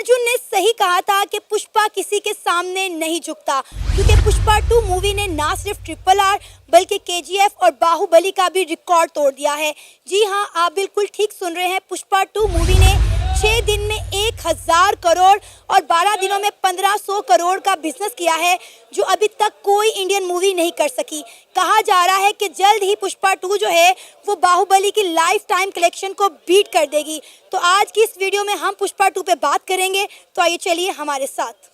अर्जुन ने सही कहा था कि पुष्पा किसी के सामने नहीं झुकता, क्योंकि पुष्पा 2 मूवी ने ना सिर्फ RRR बल्कि KGF और बाहुबली का भी रिकॉर्ड तोड़ दिया है। जी हाँ, आप बिल्कुल ठीक सुन रहे हैं। पुष्पा 2 मूवी ने 6 दिन में 1000 करोड़ और 12 दिनों में 1500 करोड़ का बिजनेस किया है, जो अभी तक कोई इंडियन मूवी नहीं कर सकी। कहा जा रहा है कि जल्द ही पुष्पा 2 जो है वो बाहुबली की लाइफ टाइम कलेक्शन को बीट कर देगी। तो आज की इस वीडियो में हम पुष्पा 2 पे बात करेंगे, तो आइए चलिए हमारे साथ।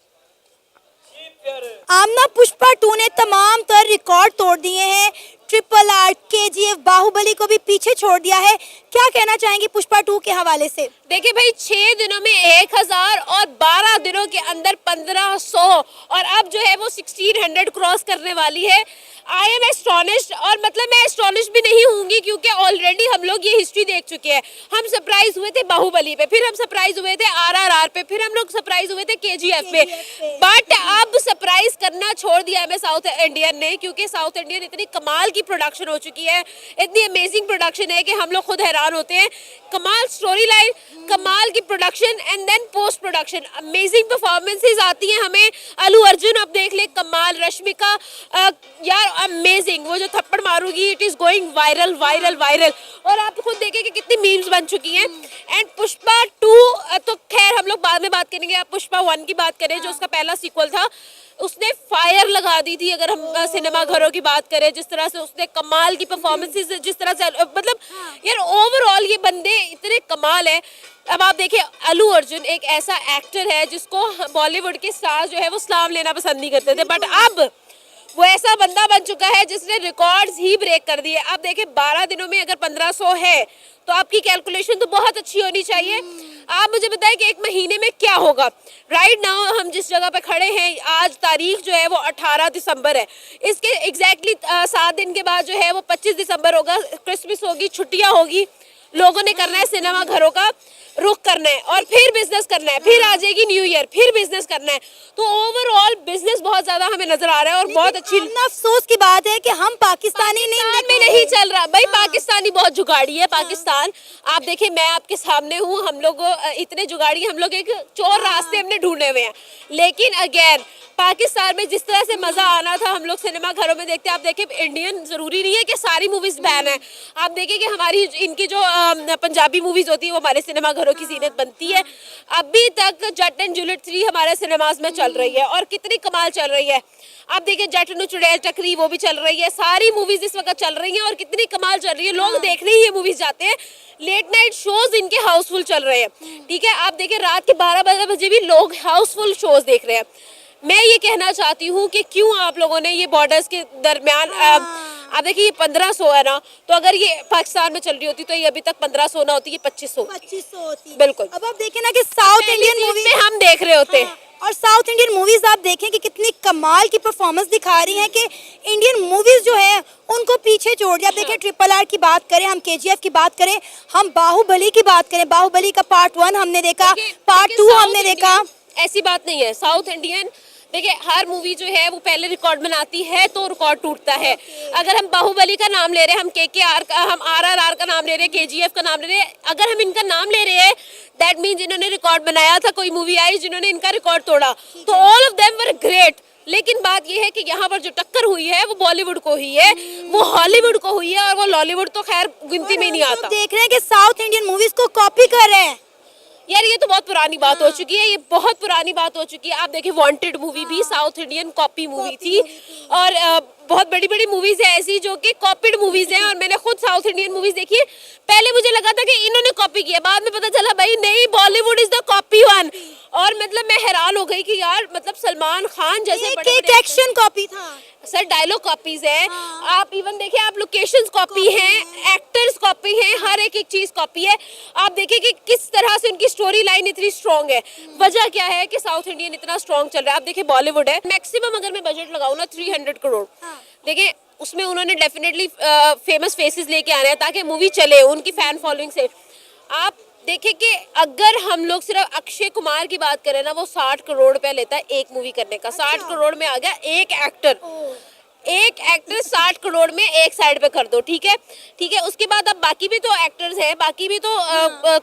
आमना, पुष्पा 2 ने तमाम तर रिकॉर्ड तोड़ दिए हैं। RRR, KGF, बाहुबली को भी पीछे छोड़ दिया है। क्या कहना चाहेंगे पुष्पा 2 के हवाले से? देखिए भाई, 6 दिनों में 1000 और 12 दिनों के अंदर 1500 और अब जो है वो 1600 क्रॉस करने वाली है। आई एम एस्टॉनिश्ड, और मतलब मैं एस्टॉनिश भी नहीं होंगी क्योंकि ऑलरेडी हम लोग ये हिस्ट्री देख चुके हैं। हम सरप्राइज हुए थे बाहुबली पे, फिर हम सरप्राइज हुए थे RRR पे, फिर हम लोग सरप्राइज हुए थे KGF पे। बट अब सरप्राइज करना छोड़ दिया है साउथ इंडियन ने, क्योंकि साउथ इंडियन इतनी कमाल की प्रोडक्शन हो चुकी है, इतनी अमेजिंग प्रोडक्शन है कि हम लोग खुद हैरान होते हैं। कमाल स्टोरी लाइन, कमाल की production and then post production, amazing performances आती हैं हमें। अल्लू अर्जुन अब देख ले, कमाल। रश्मिका यार अमेजिंग, वो जो थप्पड़ मारूंगी it is going viral viral viral, और आप खुद देखें कि कितनी मीम्स बन चुकी हैं। एंड पुष्पा 2 तो खैर हम लोग बाद में बात करेंगे। आप पुष्पा 1 की बात करें, जो उसका पहला सीक्वल था, उसने फायर लगा दी थी। अगर हम सिनेमा घरों की बात करें, जिस तरह से उसने कमाल की परफॉर्मेंसेज, जिस तरह से मतलब यार ओवरऑल ये बंदे इतने कमाल है। अब आप देखिए, अल्लू अर्जुन एक ऐसा एक्टर है जिसको बॉलीवुड के स्टार्स जो है वो सलाम लेना पसंद नहीं करते थे, बट अब वो ऐसा बंदा बन चुका है जिसने रिकॉर्ड्स ही ब्रेक कर दिए। अब देखिए, 12 दिनों में अगर 1500 है तो आपकी कैलकुलेशन तो बहुत अच्छी होनी चाहिए। आप मुझे बताएं कि एक महीने में क्या होगा। राइट नाउ हम जिस जगह पे खड़े हैं, आज तारीख जो है वो 18 दिसंबर है। इसके एग्जैक्टली 7 दिन के बाद जो है वो 25 दिसंबर होगा। क्रिसमस होगी, छुट्टियां होगी, लोगों ने करना है सिनेमा घरों का रुख करना है, और फिर बिजनेस करना है, फिर आ जाएगी न्यू ईयर, फिर बिजनेस करना है। तो ओवरऑल बिजनेस बहुत ज्यादा हमें नजर आ रहा है और बहुत अच्छी। अफसोस की बात है कि हम पाकिस्तानी नहीं चल रहा भाई। पाकिस्तानी बहुत जुगाड़ी है पाकिस्तान। आप देखिए, मैं आपके सामने हूँ, हम लोग इतने जुगाड़ी, हम लोग एक चोर रास्ते हमने ढूंढे हुए हैं। लेकिन अगेन पाकिस्तान में जिस तरह से मजा आना था, हम लोग सिनेमा घरों में देखते हैं। आप देखिए, इंडियन जरूरी नहीं है कि सारी मूवीज बैन है। आप देखिए कि हमारी इनकी जो पंजाबी मूवीज होती है वो हमारे सिनेमा घरों की जीनत बनती है। अभी तक जट एंड जूलियट 3 हमारे सिनेमाज में चल रही है और कितनी कमाल चल रही है। आप देखिए, जट नु चुड़ैल टकरी वो भी चल रही है। सारी मूवीज इस वक्त चल रही हैं और कितनी कमाल चल रही है। लोग देखने ही ये मूवीज जाते हैं। लेट नाइट शोज इनके हाउसफुल चल रहे हैं, ठीक है। आप देखिए, रात के 12 बजे भी लोग हाउसफुल शोज देख रहे हैं। मैं ये कहना चाहती हूँ कि क्यों आप लोगों ने ये बॉर्डर्स के दरमियान आप देखिए, ये 1500 है ना, तो अगर ये पाकिस्तान में चल रही होती तो ये अभी तक 1500 ना होती, ये 2500 होती। बिल्कुल। अब आप देखें ना कि साउथ इंडियन मूवी में हम देख रहे होते हैं। और साउथ इंडियन मूवीज आप देखें कि कितनी कमाल की परफॉर्मेंस दिखा रही हैं कि इंडियन मूवीज जो है उनको पीछे छोड़ दिया। देखें, RRR की बात करें, हम KGF की बात करें, हम बाहुबली की बात करें, बाहुबली का पार्ट 1 हमने देखा, पार्ट 2 हमने देखा। ऐसी बात नहीं है। साउथ इंडियन देखिए, हर मूवी जो है वो पहले रिकॉर्ड बनाती है तो रिकॉर्ड टूटता है। अगर हम बाहुबली का नाम ले रहे हैं, हम KKR का, हम RRR का नाम ले रहे हैं, KGF का नाम ले रहे हैं, अगर हम इनका नाम ले रहे हैं, दैट मीन्स इन्होंने रिकॉर्ड बनाया था। कोई मूवी आई जिन्होंने इनका रिकॉर्ड तोड़ा, तो all of them were great. लेकिन बात यह है कि यहाँ पर जो टक्कर हुई है वो बॉलीवुड को हुई है, वो हॉलीवुड को हुई है, और वो लॉलीवुड तो खैर गिनती में नहीं आता। देख रहे हैं कि साउथ इंडियन मूवीज को कॉपी कर रहे हैं। यार ये तो बहुत पुरानी बात हो चुकी है, ये बहुत पुरानी बात हो चुकी है। आप देखिए, वांटेड मूवी भी साउथ इंडियन कॉपी मूवी थी, और बहुत बड़ी बड़ी मूवीज है ऐसी जो कि कॉपीड मूवीज हैं। और मैंने खुद साउथ इंडियन मूवीज देखी है। पहले मुझे लगा था कि इन्होंने कॉपी किया, बाद में पता चला भाई नहीं, Bollywood is the copy one. और मतलब मैं हैरान हो गई कि यार मतलब सलमान खान जैसे एक एक्शन कॉपी था सर, डायलॉग कॉपीज है। आप इवन देखिए, आप लोकेशंस कॉपी हैं, एक्टर्स कॉपी हैं, हर एक चीज कॉपी है। आप देखिए कि किस तरह से उनकी स्टोरी लाइन इतनी स्ट्रॉन्ग है। वजह क्या है कि साउथ इंडियन इतना स्ट्रॉन्ग चल रहा है। आप देखिए, बॉलीवुड है, मैक्सिमम अगर मैं बजट लगाऊं ना 300 करोड़, देखिए उसमें उन्होंने डेफिनेटली फेमस फेसेस लेके आने हैं ताकि मूवी चले उनकी फैन फॉलोइंग से। आप देखिए कि अगर हम लोग सिर्फ अक्षय कुमार की बात करें ना, वो 60 करोड़ रुपया लेता है एक मूवी करने का। 60 करोड़ में आ गया एक एक्टर। एक एक्टर 60 करोड़ में एक साइड पे कर दो, ठीक है, ठीक है। उसके बाद अब बाकी भी तो एक्टर्स हैं, बाकी भी तो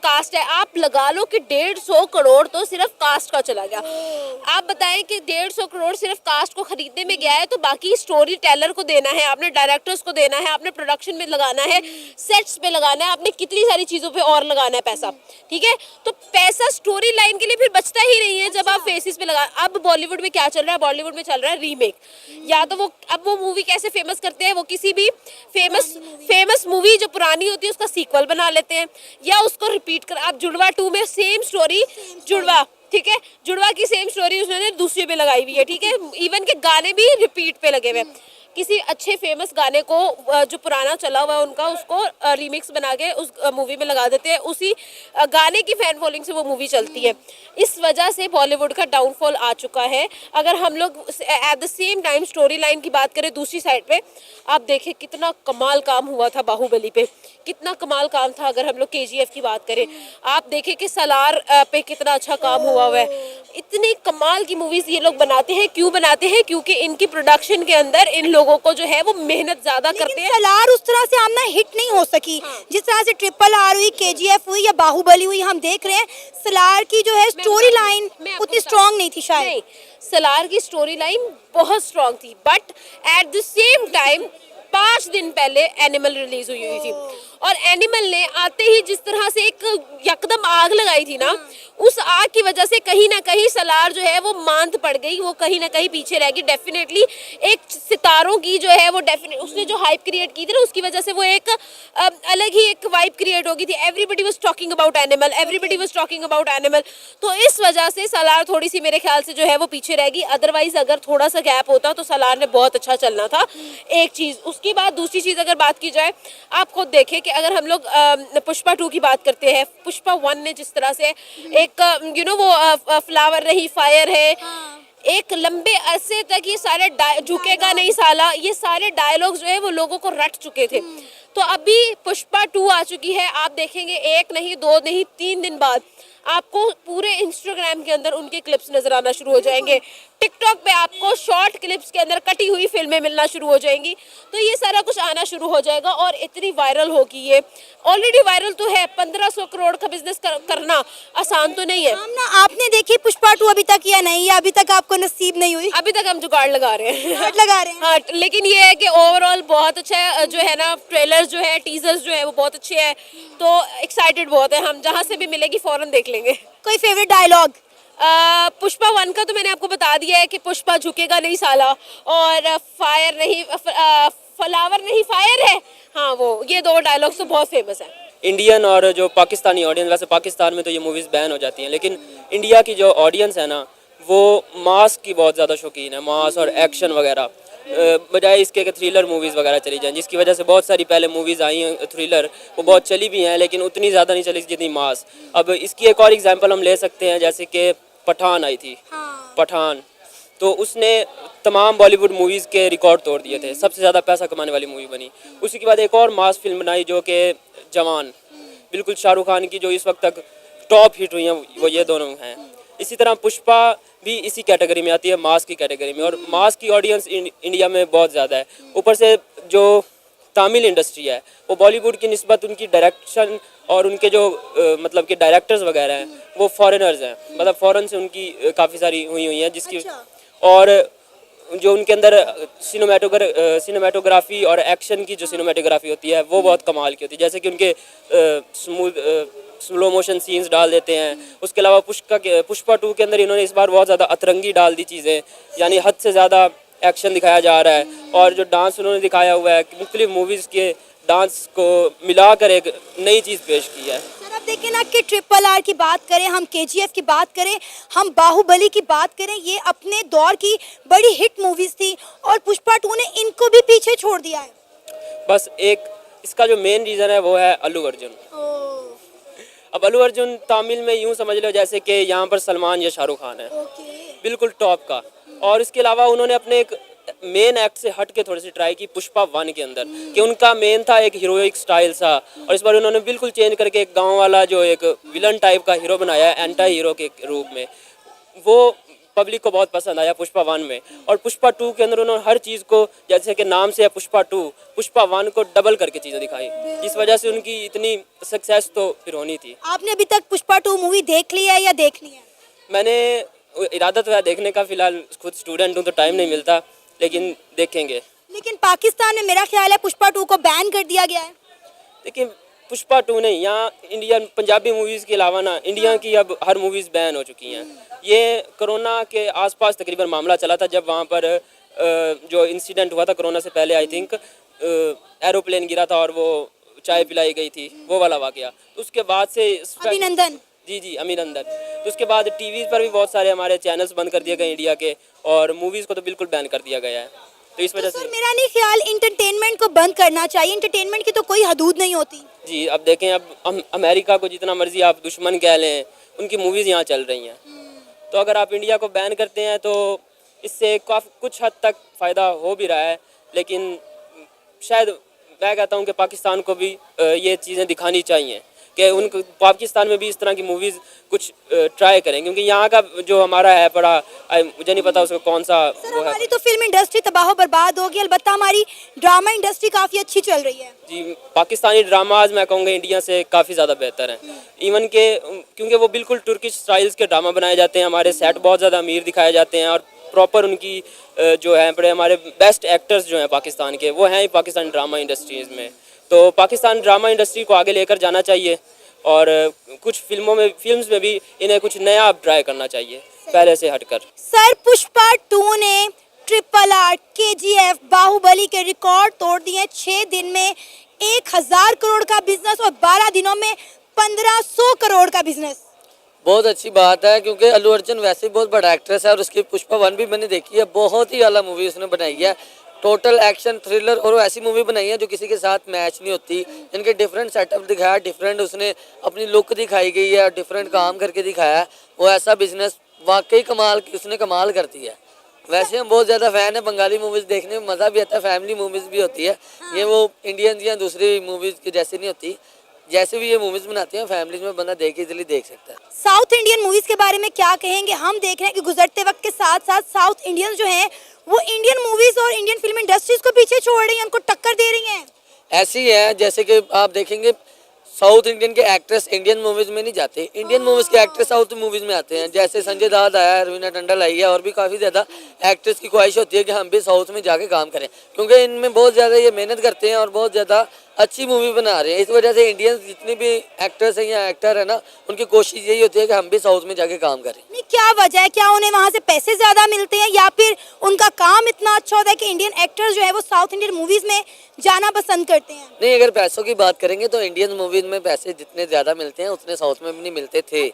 कास्ट है, आप लगा लो कि 150 करोड़ तो सिर्फ कास्ट का चला गया। आप बताएं कि 150 करोड़ सिर्फ कास्ट को खरीदने में गया है, तो बाकी स्टोरी टेलर को देना है, आपने डायरेक्टर्स को देना है, आपने प्रोडक्शन में लगाना है, सेट्स पे लगाना है, आपने कितनी सारी चीजों पे और लगाना है पैसा, ठीक है। तो पैसा स्टोरी लाइन के लिए फिर बचता ही नहीं है जब आप फेसिस पे लगा। अब बॉलीवुड में क्या चल रहा है, बॉलीवुड में चल रहा है रीमेक, या तो वो अब वो मूवी कैसे फेमस करते हैं, वो किसी भी फेमस मूवी जो पुरानी होती है उसका सीक्वल बना लेते हैं, या उसको रिपीट कर। आप जुड़वा 2 में सेम स्टोरी, जुड़वा, ठीक है, जुड़वा की सेम स्टोरी उसने दूसरी पे लगाई हुई है, ठीक है। इवन के गाने भी रिपीट पे लगे हुए हैं। किसी अच्छे फेमस गाने को जो पुराना चला हुआ है उनका, उसको रीमिक्स बना के उस मूवी में लगा देते हैं, उसी गाने की फैन फॉलोइंग से वो मूवी चलती है। इस वजह से बॉलीवुड का डाउनफॉल आ चुका है। अगर हम लोग at the same time story line की बात करें दूसरी साइड पे, आप देखें कितना कमाल काम हुआ था बाहुबली पे, कितना कमाल काम था। अगर हम लोग KGF की बात करें, आप देखें कि सलार पे कितना अच्छा काम हुआ है। इतनी कमाल की मूवीज ये लोग बनाते हैं, क्यों बनाते हैं? क्योंकि इनकी प्रोडक्शन के अंदर इन लोगों को जो है वो मेहनत ज्यादा करते हैं। सलार उस तरह से आमना हिट नहीं हो सकी, जिस तरह से RRR हुई, KGF हुई या बाहुबली हुई। हम देख रहे हैं सलार की जो है स्टोरी लाइन उतनी स्ट्रॉन्ग नहीं थी शायद। नहीं, सलार की स्टोरी लाइन बहुत स्ट्रॉन्ग थी, but at the same time 5 दिन पहले एनिमल रिलीज हुई थी, और एनिमल ने आते ही जिस तरह से एक यकदम आग लगाई थी ना, उस आग की वजह से कहीं ना कहीं सलार जो है वो मांद पड़ गई, वो कहीं ना कहीं पीछे रह गई। डेफिनेटली एक सितारों की जो है वो उसने जो हाइप क्रिएट की थी ना, उसकी वजह से वो एक अलग ही एक वाइब क्रिएट हो गई थी। Everybody was talking about animal, everybody was talking about animal. तो इस वजह से सलार थोड़ी सी मेरे ख्याल से जो है वो पीछे रहेगी। अदरवाइज अगर थोड़ा सा गैप होता तो सलार ने बहुत अच्छा चलना था, एक चीज। उसके बाद दूसरी चीज अगर बात की जाए, आप खुद देखें कि अगर हम लोग पुष्पा 2 की बात करते हैं, पुष्पा 1 ने जिस तरह से एक वो फ्लावर नहीं फायर है, एक लंबे अरसे तक ये सारे झुकेगा नहीं साला, ये सारे डायलॉग जो है वो लोगों को रट चुके थे। तो अभी पुष्पा 2 आ चुकी है, आप देखेंगे 1 नहीं 2 नहीं 3 दिन बाद आपको पूरे इंस्टाग्राम के अंदर उनके क्लिप्स नजर आना शुरू हो जाएंगे, टिकटॉक पे आपको शॉर्ट क्लिप्स के अंदर कटी हुई फिल्में मिलना शुरू हो जाएंगी। तो ये सारा कुछ आना शुरू हो जाएगा और इतनी वायरल होगी, ये ऑलरेडी वायरल तो है। 1500 करोड़ का बिजनेस करना आसान तो नहीं है। ना आपने देखी पुष्पा 2 अभी तक या नहीं, या अभी तक आपको नसीब नहीं हुई? अभी तक हम जुगाड़ लगा रहे हैं लगा रहे हैं। हाँ, लेकिन ये है कि ओवरऑल बहुत अच्छा है, जो है ना ट्रेलर्स जो है, टीजर्स जो है वो बहुत अच्छे हैं, तो एक्साइटेड बहुत है। हम जहाँ से भी मिलेगी फौरन देख लेंगे। कोई फेवरेट डायलॉग? पुष्पा 1 का तो मैंने आपको बता दिया है कि पुष्पा झुकेगा नहीं साला, और फायर नहीं फ्लावर नहीं फायर है, हाँ वो ये 2 डायलॉग्स तो बहुत फेमस है। इंडियन और जो पाकिस्तानी ऑडियंस, वैसे पाकिस्तान में तो ये मूवीज़ बैन हो जाती हैं, लेकिन इंडिया की जो ऑडियंस है ना, वो मास की बहुत ज़्यादा शौकीन है, मास और एक्शन वगैरह, बजाय इसके कि थ्रिलर मूवीज़ वगैरह चली जाएं, जिसकी वजह से बहुत सारी पहले मूवीज़ आई हैं थ्रिलर, वो बहुत चली भी हैं, लेकिन उतनी ज़्यादा नहीं चली जितनी मास। अब इसकी एक और एग्जांपल हम ले सकते हैं, जैसे कि पठान आई थी। पठान तो उसने तमाम बॉलीवुड मूवीज़ के रिकॉर्ड तोड़ दिए थे, सबसे ज़्यादा पैसा कमाने वाली मूवी बनी। उसी के बाद एक और मास फिल्म बनाई जो कि जवान, बिल्कुल शाहरुख खान की जो इस वक्त तक टॉप हिट हुई हैं वो ये दोनों हैं। इसी तरह पुष्पा भी इसी कैटेगरी में आती है, मास की कैटेगरी में, और मास की ऑडियंस इंडिया में बहुत ज़्यादा है। ऊपर से जो तमिल इंडस्ट्री है वो बॉलीवुड की निस्बत उनकी डायरेक्शन और उनके जो मतलब कि डायरेक्टर्स वगैरह हैं वो फॉरेनर्स हैं, मतलब फॉरेन से उनकी काफ़ी सारी हुई हैं, जिसकी और जो उनके अंदर सिनेमेटोग्राफी और एक्शन की जो सिनेमेटोग्राफी होती है वो बहुत कमाल की होती है। जैसे कि उनके स्लो मोशन सीन्स डाल देते हैं। उसके अलावा पुष्पा 2 के अंदर इन्होंने इस बार बहुत ज़्यादा अतरंगी डाल दी चीज़ें, यानी हद से ज़्यादा एक्शन दिखाया जा रहा है, और जो डांस उन्होंने दिखाया हुआ है, मुख्तलिफ मूवीज़ के डांस को मिलाकर एक नई चीज़ पेश की है। सर अब देखिए ना कि RRR की बात करें, हम KGF की बात करें, हम बाहुबली की बात करें, ये अपने दौर की बड़ी हिट मूवीज़ थी, और पुष्पा 2 ने इनको भी पीछे छोड़ दिया है। बस एक इसका जो मेन रीज़न है वो है अल्लू अर्जुन। अब अल्लू अर्जुन तमिल में यूँ समझ लो जैसे कि यहाँ पर सलमान या शाहरुख खान है, बिल्कुल टॉप का। और इसके अलावा उन्होंने अपने एक मेन एक्ट से हट के थोड़ी सी ट्राई की पुष्पा 1 के अंदर, कि उनका मेन था एक हीरोइक स्टाइल सा, और इस बार उन्होंने बिल्कुल चेंज करके एक गांव वाला जो एक विलन टाइप का हीरो बनाया है, एंटी हीरो के रूप में। वो पब्लिक को बहुत पसंद आया पुष्पा 1 में, और पुष्पा 2 के अंदर उन्होंने हर चीज़ को, जैसे कि नाम से है पुष्पा 2, पुष्पा 1 को डबल करके चीज़ें दिखाई। इस वजह से उनकी इतनी सक्सेस तो फिर होनी थी। आपने अभी तक पुष्पा 2 मूवी देख ली है या देखनी है? मैंने इरादा तो है देखने का, फिलहाल खुद स्टूडेंट हूँ तो टाइम नहीं मिलता, लेकिन देखेंगे। लेकिन पाकिस्तान में मेरा ख्याल है पुष्पा 2 को बैन कर दिया गया है। देखिए पुष्पा 2 नहीं, यहाँ इंडियन पंजाबी मूवीज़ के अलावा ना इंडिया की अब हर मूवीज़ बैन हो चुकी हैं। ये कोरोना के आसपास तकरीबन मामला चला था, जब वहाँ पर जो इंसिडेंट हुआ था कोरोना से पहले, आई थिंक एरोप्लेन गिरा था और वो चाय पिलाई गई थी, वो वाला वाकया। तो उसके बाद से अभिनंदन। जी अभिनंदन। तो उसके बाद टीवी पर भी बहुत सारे हमारे चैनल्स बंद कर दिए गए इंडिया के, और मूवीज़ को तो बिल्कुल बैन कर दिया गया है। तो इस वजह सर से मेरा नहीं ख्याल इंटरटेनमेंट को बंद करना चाहिए, इंटरटेनमेंट की तो कोई हदूद नहीं होती। जी अब देखें, अब अमेरिका को जितना मर्जी आप दुश्मन कह लें, उनकी मूवीज़ यहाँ चल रही हैं। तो अगर आप इंडिया को बैन करते हैं तो इससे काफ़ी कुछ हद तक फ़ायदा हो भी रहा है, लेकिन शायद मैं कहता हूँ कि पाकिस्तान को भी ये चीज़ें दिखानी चाहिए कि उनको पाकिस्तान में भी इस तरह की मूवीज़ कुछ ट्राई करें, क्योंकि यहाँ का जो हमारा है बड़ा, मुझे नहीं पता उसको कौन सा सर वो है। हमारी तो फिल्म इंडस्ट्री तबाह बर्बाद होगी, अलबत्ता हमारी ड्रामा इंडस्ट्री काफ़ी अच्छी चल रही है। जी पाकिस्तानी ड्रामाज मैं कहूँगा इंडिया से काफ़ी ज़्यादा बेहतर हैं, इवन के क्योंकि वो बिल्कुल तुर्किश स्टाइल्स के ड्रामा बनाए जाते हैं, हमारे सेट बहुत ज़्यादा अमीर दिखाए जाते हैं, और प्रॉपर उनकी जो है बड़े हमारे बेस्ट एक्टर्स जो हैं पाकिस्तान के, वो हैं ही पाकिस्तान ड्रामा इंडस्ट्रीज़ में। तो पाकिस्तान ड्रामा इंडस्ट्री को आगे लेकर जाना चाहिए, और कुछ फिल्म्स में भी इन्हें कुछ नया ट्राई करना चाहिए पहले से हटकर। सर पुष्पा 2 ने RRR, KGF, बाहुबली के रिकॉर्ड तोड़ दिए। 6 दिन में 1000 करोड़ का बिजनेस और 12 दिनों में 1500 करोड़ का बिजनेस। बहुत अच्छी बात है, क्योंकि अल्लू अर्जुन वैसे ही बहुत बड़ा एक्ट्रेस है, और उसकी पुष्पा 1 भी मैंने देखी है, बहुत ही आला मूवी उसने बनाई है। टोटल एक्शन थ्रिलर, और वो ऐसी मूवी बनाई है जो किसी के साथ मैच नहीं होती। इनके डिफरेंट सेटअप दिखाया, डिफरेंट उसने अपनी लुक दिखाई गई है, डिफरेंट काम करके दिखाया है। वो ऐसा बिजनेस वाकई कमाल, उसने कमाल करती है। वैसे हम बहुत ज़्यादा फ़ैन है बंगाली मूवीज़ देखने में, मज़ा भी आता है, फैमिली मूवीज़ भी होती है। ये वो इंडियन या दूसरी मूवीज़ की जैसे नहीं होती, जैसे भी ये मूवीज़ बनाती हैं फैमिलीज में बंदा इजीली देख सकता है। साउथ इंडियन मूवीज के बारे में क्या कहेंगे? हम देख रहे हैं कि गुजरते वक्त के साथ साथ साउथ इंडियंस जो हैं वो इंडियन मूवीज और इंडियन फिल्म इंडस्ट्रीज को पीछे छोड़ रही हैं, उनको टक्कर दे रही हैं। ऐसी है जैसे कि आप देखेंगे साउथ इंडियन के एक्ट्रेस इंडियन मूवीज में नहीं जाते, इंडियन मूवीज के एक्ट्रेस साउथ मूवीज में आते हैं। जैसे संजय दत्त आया है, रवीना टंडन आई है, और भी काफ़ी ज़्यादा एक्ट्रेस की ख्वाहिश होती है कि हम भी साउथ में जाके काम करें, क्योंकि इनमें बहुत ज़्यादा ये मेहनत करते हैं और बहुत ज़्यादा अच्छी मूवी बना रहे हैं। इस वजह से इंडियन जितने भी एक्टर्स हैं या एक्टर है ना, उनकी कोशिश यही होती है कि हम भी साउथ में जाके काम करें। नहीं, क्या वजह है? क्या उन्हें वहाँ से पैसे ज़्यादा मिलते हैं, या फिर उनका काम इतना अच्छा होता है कि इंडियन एक्टर्स जो है वो साउथ इंडियन मूवीज़ में जाना पसंद करते हैं? नहीं, अगर पैसों की बात करेंगे तो इंडियन मूवीज में पैसे जितने ज़्यादा मिलते हैं उतने साउथ में भी नहीं मिलते थे।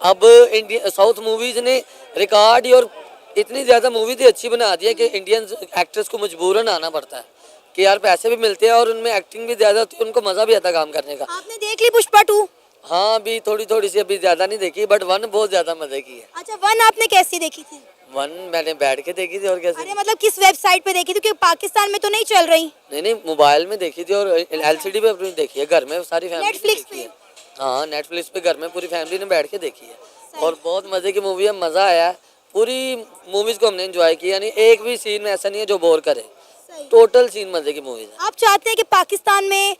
अब इंडियन साउथ मूवीज ने रिकॉर्ड और इतनी ज़्यादा मूवी थी अच्छी बना दी है कि इंडियन एक्टर्स को मजबूरन आना पड़ता है कि यार पैसे भी मिलते हैं और उनमें एक्टिंग भी ज़्यादा होती है, उनको मज़ा भी आता है काम करने का। आपने देख ली पुष्पा 2? हाँ, अभी थोड़ी सी, अभी ज़्यादा नहीं देखी, बट 1 बहुत ज़्यादा मज़े की है। अच्छा, 1 आपने कैसी देखी थी? 1 मैंने बैठ के देखी थी, और कैसे? अरे मतलब किस वेबसाइट पे देखी थी? क्योंकि पाकिस्तान में तो नहीं चल रही। नहीं, मोबाइल में देखी थी और LCD पे अपनी देखी है, घर में सारी फैमिली नेटफ्लिक्स देखी है। हाँ, नेटफ्लिक्स पे घर में पूरी फैमिली ने बैठ के देखी है, और बहुत मज़े की मूवी है, मज़ा आया है। पूरी मूवीज़ को हमने एंजॉय किया, यानी एक भी सीन ऐसा नहीं है जो बोर करे, टोटल सीन मज़े की मूवीज़ है। आप चाहते हैं कि पाकिस्तान में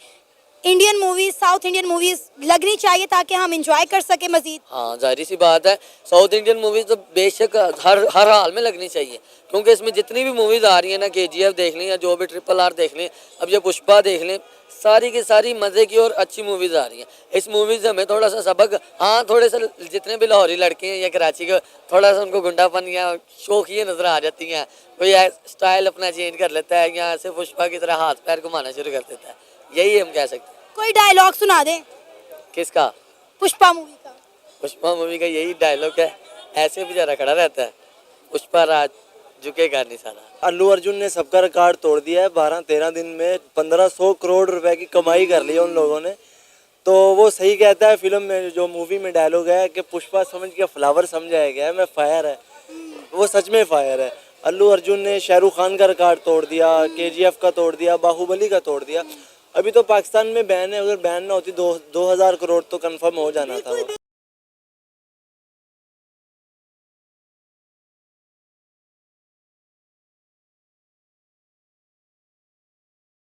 Indian movies, south Indian movies लगनी चाहिए ताकि हम एंजॉय कर सके मजीद? हाँ, जाहिर सी बात है, साउथ इंडियन मूवीज़ तो बेशक हर हाल में लगनी चाहिए, क्योंकि इसमें जितनी भी मूवीज़ आ रही है ना, KGF देख लें या जो भी RRR देख लें, अब ये पुष्पा देख लें, सारी की सारी मज़े की और अच्छी मूवीज़ आ रही हैं। इस मूवीज़ से हमें थोड़ा सा सबक, हाँ थोड़े से जितने भी लाहौरी लड़के हैं या कराची के, थोड़ा सा उनको गुंडापन या शौकिया नज़र आ जाती हैं, कोई स्टाइल अपना चेंज कर लेता है, यहाँ से पुष्पा की तरह हाथ पैर घुमाना शुरू कर देता है, यही हम कह सकते हैं। कोई डायलॉग सुना दें किसका? पुष्पा मूवी का। पुष्पा मूवी का यही डायलॉग है, ऐसे बेचारा खड़ा रहता है, पुष्पा राज झुकेगा नहीं साला। अल्लू अर्जुन ने सबका रिकॉर्ड तोड़ दिया है, 12-13 दिन में 1500 करोड़ रुपए की कमाई कर ली है उन लोगों ने। तो वो सही कहता है, फिल्म में जो मूवी में डायलॉग है कि पुष्पा समझ के फ्लावर समझाया गया है, मैं फायर है, वो सच में फायर है। अल्लू अर्जुन ने शाहरुख खान का रिकॉर्ड तोड़ दिया, KGF का तोड़ दिया, बाहुबली का तोड़ दिया। अभी तो पाकिस्तान में बैन है, अगर बैन ना होती 2000 करोड़ तो कंफर्म हो जाना था।